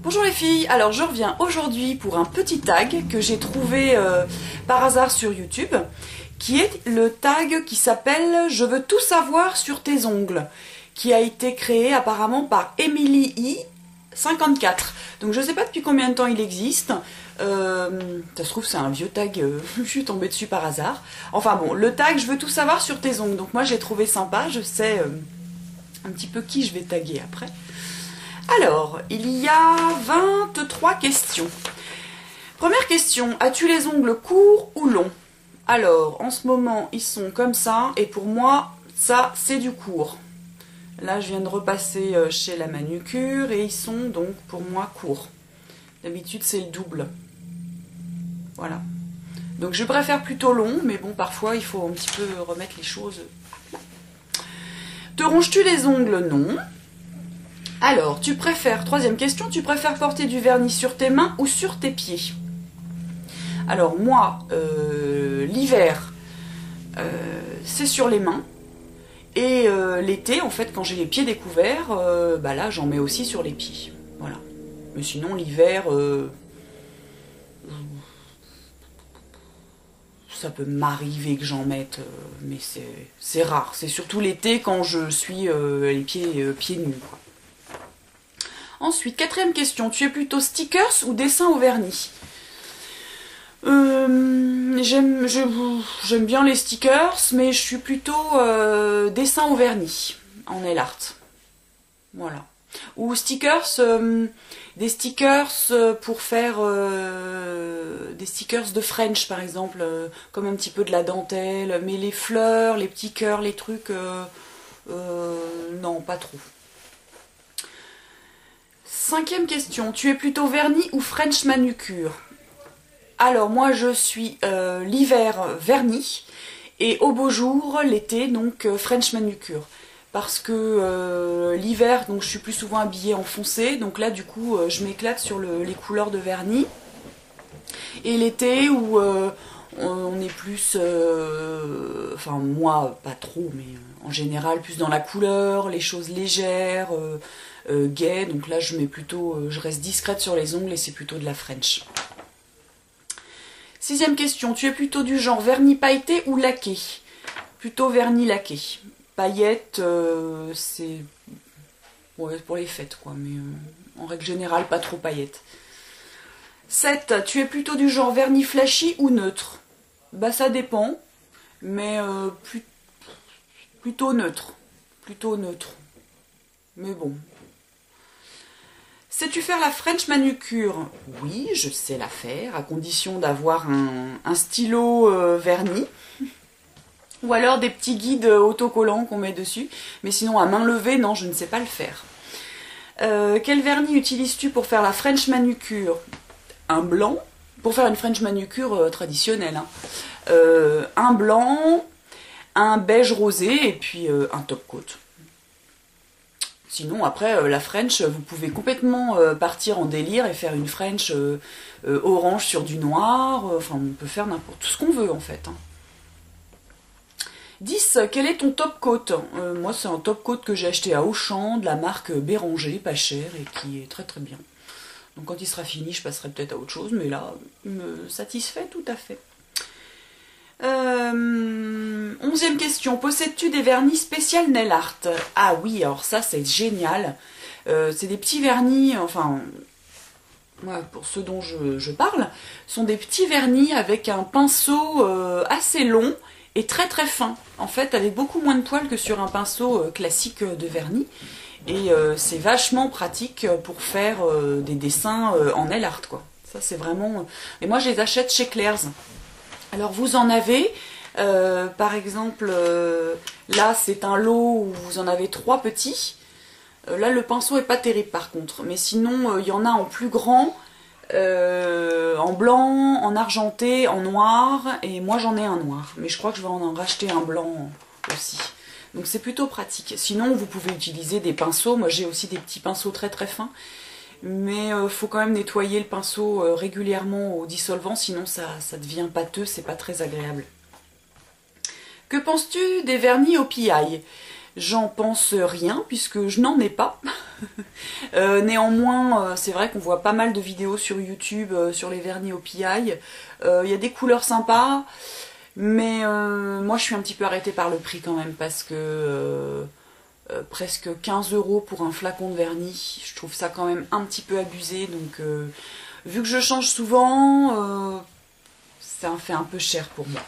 Bonjour les filles, alors je reviens aujourd'hui pour un petit tag que j'ai trouvé par hasard sur YouTube, qui est le tag qui s'appelle « Je veux tout savoir sur tes ongles », qui a été créé apparemment par EmilyI54. Donc je ne sais pas depuis combien de temps il existe, ça se trouve c'est un vieux tag, je suis tombée dessus par hasard. Enfin bon, le tag « Je veux tout savoir sur tes ongles », donc moi j'ai trouvé sympa, je sais un petit peu qui je vais taguer après. Alors, il y a 23 questions. Première question, as-tu les ongles courts ou longs? Alors, en ce moment, ils sont comme ça, et pour moi, ça, c'est du court. Là, je viens de repasser chez la manucure, et ils sont donc, pour moi, courts. D'habitude, c'est le double. Voilà. Donc, je préfère plutôt long, mais bon, parfois, il faut un petit peu remettre les choses à plat. Te ronges-tu les ongles? Non. Alors, troisième question, tu préfères porter du vernis sur tes mains ou sur tes pieds? Alors moi, l'hiver, c'est sur les mains. Et l'été, en fait, quand j'ai les pieds découverts, bah là, j'en mets aussi sur les pieds. Voilà. Mais sinon, l'hiver, ça peut m'arriver que j'en mette, mais c'est rare. C'est surtout l'été quand je suis les pieds nus, quoi. Ensuite, quatrième question, tu es plutôt stickers ou dessin au vernis? J'aime bien les stickers, mais je suis plutôt dessin au vernis, en nail art. Voilà. Ou stickers, des stickers pour faire des stickers de French, par exemple, comme un petit peu de la dentelle, mais les fleurs, les petits cœurs, les trucs, non, pas trop. Cinquième question, tu es plutôt vernis ou French manucure? Alors moi je suis l'hiver vernis et au beau jour l'été donc French manucure. Parce que l'hiver donc je suis plus souvent habillée en foncé, donc là du coup je m'éclate sur les couleurs de vernis. Et l'été où on est plus, enfin moi pas trop, mais en général plus dans la couleur, les choses légères, gaies, donc là je mets plutôt, je reste discrète sur les ongles et c'est plutôt de la French. Sixième question, tu es plutôt du genre vernis pailleté ou laqué? Plutôt vernis laqué. Paillettes, c'est ouais, pour les fêtes quoi, mais en règle générale pas trop paillettes. 7. Tu es plutôt du genre vernis flashy ou neutre? Bah ça dépend, mais plutôt neutre. Plutôt neutre. Mais bon. Sais-tu faire la French manucure? Oui, je sais la faire, à condition d'avoir un stylo vernis. Ou alors des petits guides autocollants qu'on met dessus. Mais sinon, à main levée, non, je ne sais pas le faire. Quel vernis utilises-tu pour faire la French manucure? Un blanc, pour faire une French manucure traditionnelle. Hein. Un blanc, un beige rosé et puis un top coat. Sinon, après, la French, vous pouvez complètement partir en délire et faire une French orange sur du noir. Enfin, on peut faire n'importe tout ce qu'on veut, en fait. Hein. 10. Quel est ton top coat? Moi, c'est un top coat que j'ai acheté à Auchan, de la marque Béranger, pas cher, et qui est très très bien. Donc quand il sera fini, je passerai peut-être à autre chose, mais là, il me satisfait tout à fait. 11e question, possèdes-tu des vernis spécial nail art? Ah oui, alors ça c'est génial. C'est des petits vernis, enfin, ouais, pour ceux dont je parle, sont des petits vernis avec un pinceau assez long et très très fin. En fait, avec beaucoup moins de poils que sur un pinceau classique de vernis. Et c'est vachement pratique pour faire des dessins en nail art, quoi. Ça c'est vraiment... Et moi je les achète chez Claire's. Alors vous en avez, par exemple, là c'est un lot où vous en avez 3 petits. Là le pinceau est pas terrible par contre, mais sinon il y en a en plus grand, en blanc, en argenté, en noir, et moi j'en ai un noir. Mais je crois que je vais en racheter un blanc aussi. Donc c'est plutôt pratique. Sinon vous pouvez utiliser des pinceaux, moi j'ai aussi des petits pinceaux très très fins. Mais faut quand même nettoyer le pinceau régulièrement au dissolvant, sinon ça devient pâteux, c'est pas très agréable. Que penses-tu des vernis au PI? J'en pense rien, puisque je n'en ai pas. Néanmoins, c'est vrai qu'on voit pas mal de vidéos sur YouTube sur les vernis au PI. Il y a des couleurs sympas, mais moi je suis un petit peu arrêtée par le prix quand même, parce que presque 15 € pour un flacon de vernis, je trouve ça quand même un petit peu abusé. Donc vu que je change souvent, ça fait un peu cher pour moi.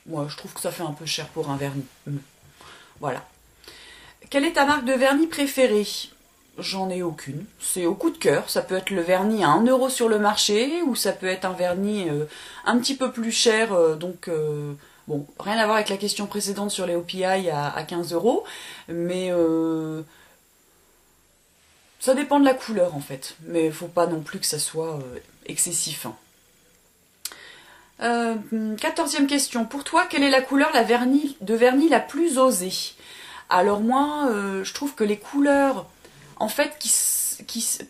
Moi, je trouve que ça fait un peu cher pour un vernis. Voilà. Quelle est ta marque de vernis préférée? J'en ai aucune. C'est au coup de cœur. Ça peut être le vernis à 1 € sur le marché, ou ça peut être un vernis un petit peu plus cher. Bon, rien à voir avec la question précédente sur les OPI à 15 €. Mais ça dépend de la couleur en fait. Mais il ne faut pas non plus que ça soit excessif. 14e question. Pour toi, quelle est la couleur de vernis la plus osée? Alors moi, je trouve que les couleurs, en fait,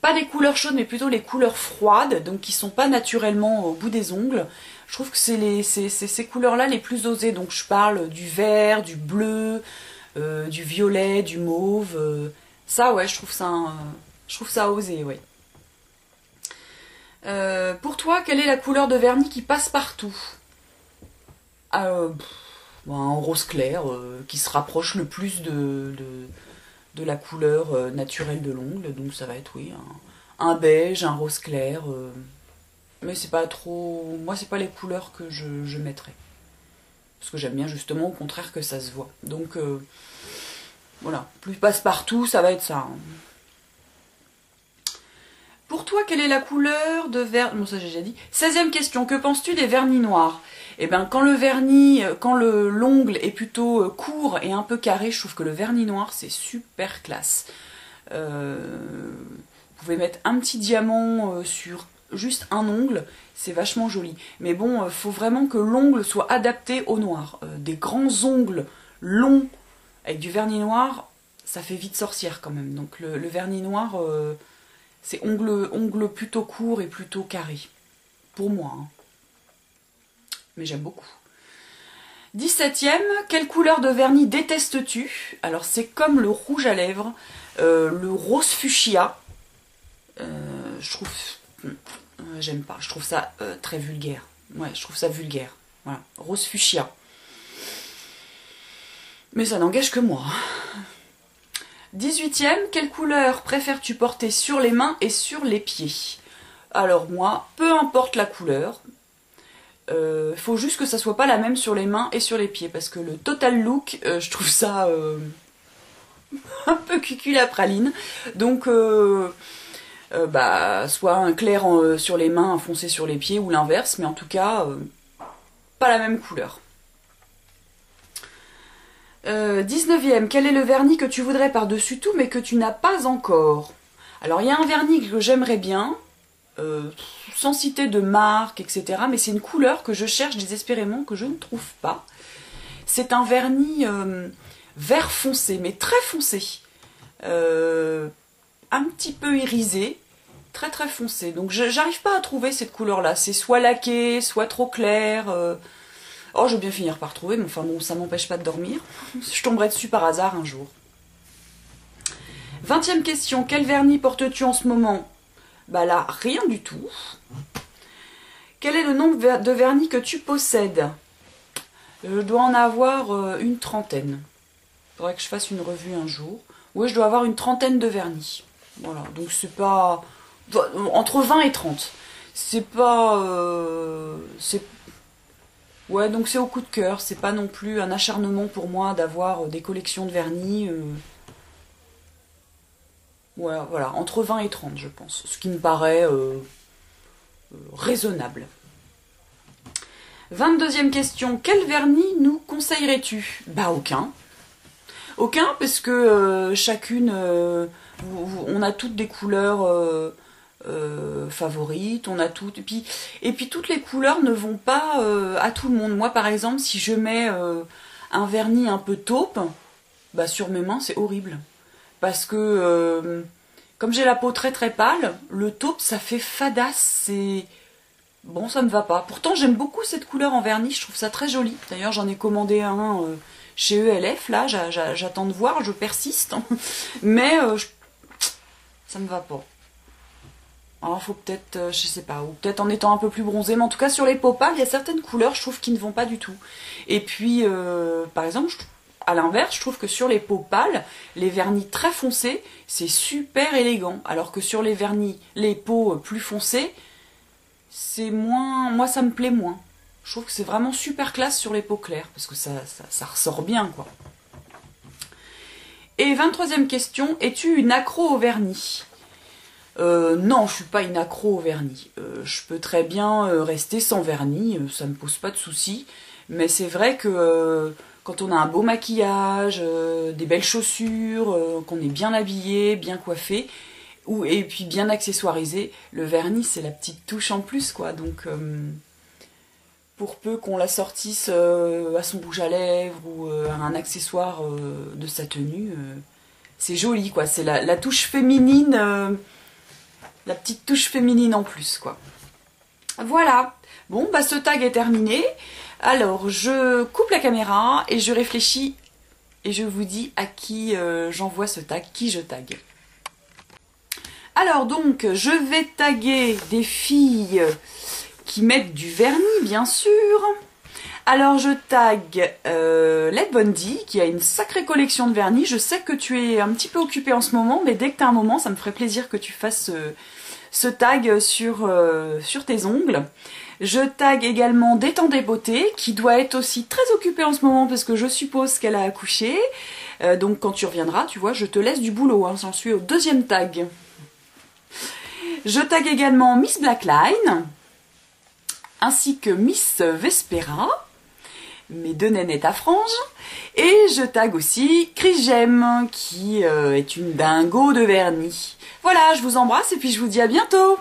pas les couleurs chaudes, mais plutôt les couleurs froides, donc qui sont pas naturellement au bout des ongles, je trouve que c'est ces couleurs-là les plus osées. Donc je parle du vert, du bleu, du violet, du mauve. Ça, ouais, je trouve ça osé, ouais. Pour toi, quelle est la couleur de vernis qui passe partout? Un rose clair qui se rapproche le plus de la couleur naturelle de l'ongle. Donc ça va être, oui, un beige, un rose clair. Mais c'est pas trop... Moi, c'est pas les couleurs que je mettrais. Parce que j'aime bien justement au contraire que ça se voit. Donc voilà, plus passe-partout, ça va être ça. Pour toi, quelle est la couleur de vernis? Bon, ça j'ai déjà dit. 16e question, que penses-tu des vernis noirs? Eh bien, quand l'ongle est plutôt court et un peu carré, je trouve que le vernis noir, c'est super classe. Vous pouvez mettre un petit diamant sur juste un ongle, c'est vachement joli. Mais bon, faut vraiment que l'ongle soit adapté au noir. Des grands ongles longs avec du vernis noir, ça fait vite sorcière quand même. Donc le vernis noir... c'est ongles plutôt courts et plutôt carrés. Pour moi. Hein. Mais j'aime beaucoup. 17e, quelle couleur de vernis détestes-tu? Alors c'est comme le rouge à lèvres, le rose fuchsia. Je trouve... j'aime pas. Je trouve ça très vulgaire. Ouais, je trouve ça vulgaire. Voilà. Rose fuchsia. Mais ça n'engage que moi. 18e, quelle couleur préfères-tu porter sur les mains et sur les pieds? Alors moi, peu importe la couleur, faut juste que ça soit pas la même sur les mains et sur les pieds, parce que le total look, je trouve ça un peu cucul à praline. Donc soit un clair sur les mains, un foncé sur les pieds, ou l'inverse, mais en tout cas, pas la même couleur. 19e, quel est le vernis que tu voudrais par-dessus tout mais que tu n'as pas encore? Alors il y a un vernis que j'aimerais bien, sans citer de marque, etc. Mais c'est une couleur que je cherche désespérément, que je ne trouve pas. C'est un vernis vert foncé, mais très foncé. Un petit peu irisé, très très foncé. Donc j'arrive pas à trouver cette couleur-là. C'est soit laqué, soit trop clair... Oh, je vais bien finir par trouver, mais enfin bon, ça m'empêche pas de dormir. Je tomberai dessus par hasard un jour. 20e question, quel vernis portes-tu en ce moment? Bah là, rien du tout. Quel est le nombre de vernis que tu possèdes? Je dois en avoir une trentaine. Il faudrait que je fasse une revue un jour. Oui, je dois avoir une trentaine de vernis. Voilà, donc c'est pas... Entre 20 et 30. C'est pas... Ouais, donc c'est au coup de cœur, c'est pas non plus un acharnement pour moi d'avoir des collections de vernis. Ouais, voilà, entre 20 et 30, je pense. Ce qui me paraît raisonnable. 22e question, quel vernis nous conseillerais-tu? Bah aucun. Aucun, parce que chacune, on a toutes des couleurs... favorites, on a toutes, et puis toutes les couleurs ne vont pas à tout le monde. Moi par exemple, si je mets un vernis un peu taupe, bah sur mes mains c'est horrible, parce que comme j'ai la peau très très pâle, le taupe ça fait fadasse, c'est bon, ça me va pas. Pourtant j'aime beaucoup cette couleur en vernis, je trouve ça très joli. D'ailleurs j'en ai commandé un chez ELF, là, j'attends de voir, je persiste, mais ça me va pas. Alors faut peut-être, je sais pas, ou peut-être en étant un peu plus bronzé, mais en tout cas sur les peaux pâles, il y a certaines couleurs, je trouve, qui ne vont pas du tout. Et puis, par exemple, à l'inverse, je trouve que sur les peaux pâles, les vernis très foncés, c'est super élégant. Alors que sur les vernis, les peaux plus foncées, c'est moins... Moi, ça me plaît moins. Je trouve que c'est vraiment super classe sur les peaux claires, parce que ça ressort bien, quoi. Et 23e question, es-tu une accro au vernis ? Non, je suis pas une accro au vernis. Je peux très bien rester sans vernis, ça me pose pas de soucis. Mais c'est vrai que quand on a un beau maquillage, des belles chaussures, qu'on est bien habillé, bien coiffé, et puis bien accessoirisé, le vernis c'est la petite touche en plus, quoi. Donc pour peu qu'on l'assortisse à son rouge à lèvres ou à un accessoire de sa tenue, c'est joli, quoi. C'est la touche féminine. La petite touche féminine en plus, quoi. Voilà. Bon, bah ce tag est terminé. Alors, je coupe la caméra et je réfléchis et je vous dis à qui j'envoie ce tag, qui je tag. Alors donc, je vais taguer des filles qui mettent du vernis, bien sûr. Alors, je tag Led Bundy, qui a une sacrée collection de vernis. Je sais que tu es un petit peu occupée en ce moment, mais dès que tu as un moment, ça me ferait plaisir que tu fasses ce tag sur tes ongles. Je tag également Détendez Beauté, qui doit être aussi très occupée en ce moment, parce que je suppose qu'elle a accouché. Donc, quand tu reviendras, tu vois, je te laisse du boulot. Hein, j'en suis au 2e tag. Je tag également Miss Blackline, ainsi que Miss Vespera, mes 2 nénettes à franges, et je tag aussi Chris Gem, qui est une dingo de vernis. Voilà, je vous embrasse et puis je vous dis à bientôt.